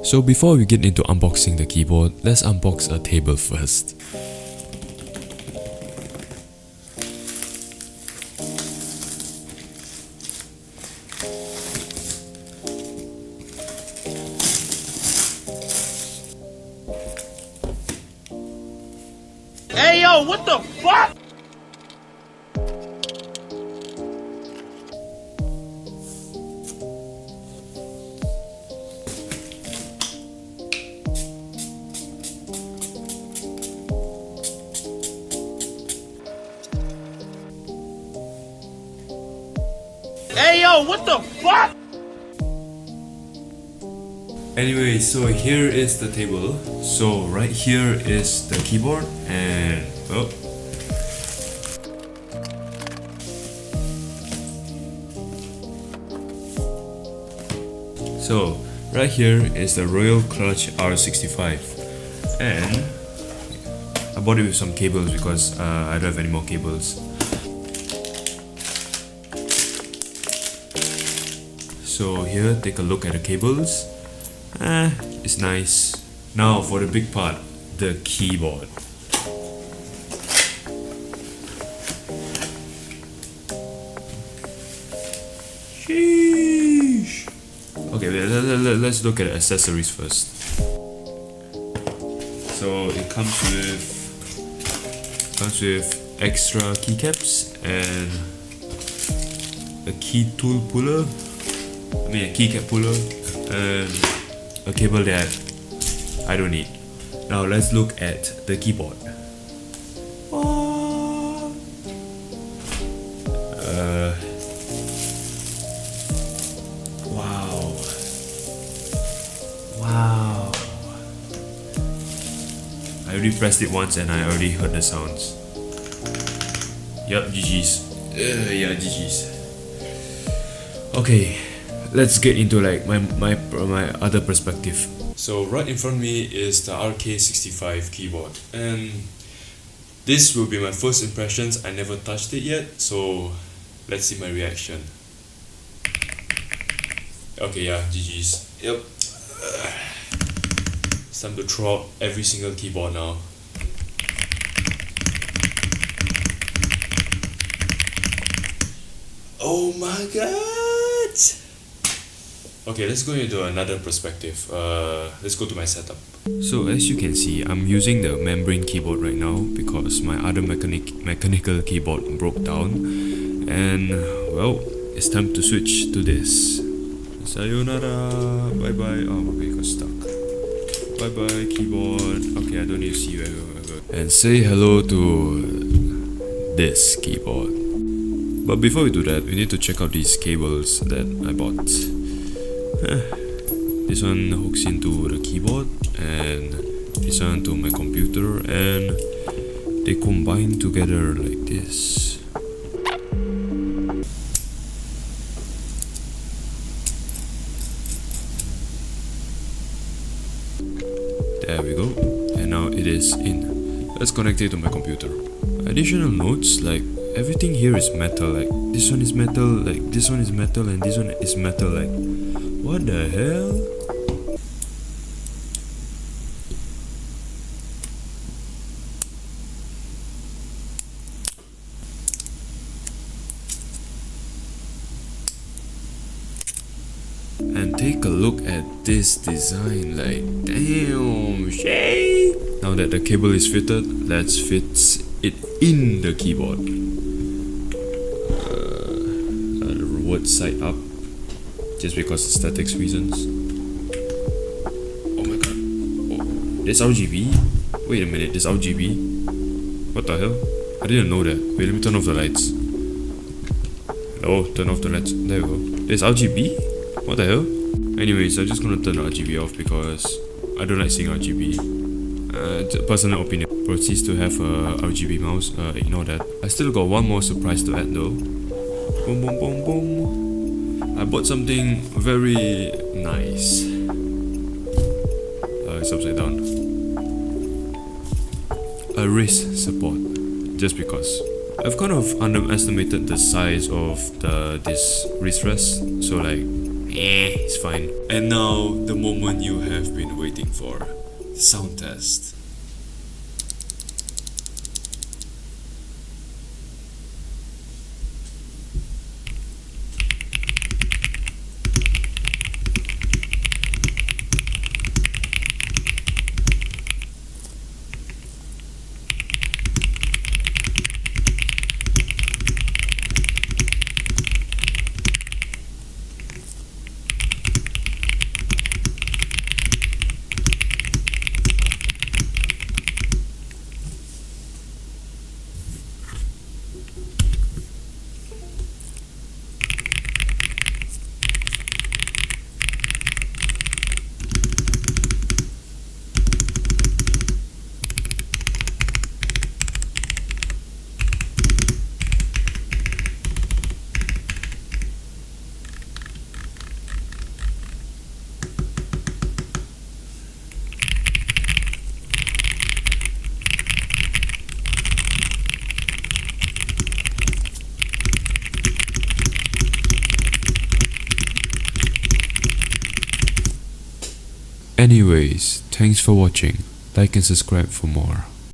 So before we get into unboxing the keyboard, let's unbox a table first. Hey yo, what the fuck? Hey yo, what the fuck? Anyway, so here is the table. So right here is the keyboard and oh. So right here is the Royal Kludge R65 and I bought it with some cables because I don't have any more cables. So here, take a look at the cables. It's nice. Now for the big part, the keyboard. Sheesh. Okay, let's look at the accessories first. So it comes with extra keycaps and a key tool puller. A keycap puller and a cable that I don't need. Now let's look at the keyboard. Wow. I already pressed it once and I already heard the sounds. Yup, GG's. Yeah, GG's. Okay. Let's get into like my other perspective. So right in front of me is the RK65 keyboard and this will be my first impressions. I never touched it yet, so let's see my reaction. Okay, yeah, GG's. Yep. It's time to throw out every single keyboard now. Oh my god! Okay, let's go into another perspective. Let's go to my setup. So as you can see, I'm using the membrane keyboard right now because my other mechanical keyboard broke down. And well, it's time to switch to this. Sayonara! Bye bye. Oh, okay, got stuck. Bye bye keyboard. Okay, I don't need to see you ever. And say hello to this keyboard. But before we do that, we need to check out these cables that I bought. This one hooks into the keyboard and this one to my computer and they combine together like this. There we go, and now it is in. Let's connect it to my computer. Additional notes, like everything here is metal, like this one is metal, like this one is metal and this one is metal, like what the hell? And take a look at this design, like damn shit. Now that the cable is fitted, let's fit it in the keyboard. The word side up, just because aesthetics reasons. Oh my god. Oh, there's RGB? Wait a minute, there's RGB? What the hell? I didn't know that. Wait, let me turn off the lights. Oh, turn off the lights. There we go. There's RGB? What the hell? Anyways, I'm just gonna turn the RGB off because I don't like seeing RGB. Personal opinion. Proceeds to have a RGB mouse. Ignore that. I still got one more surprise to add though. Boom, boom, boom, boom. I bought something very nice. It's upside down. A wrist support. Just because. I've kind of underestimated the size of this wrist rest. So like, it's fine. And now, the moment you have been waiting for. Sound test. Anyways, thanks for watching. Like and subscribe for more.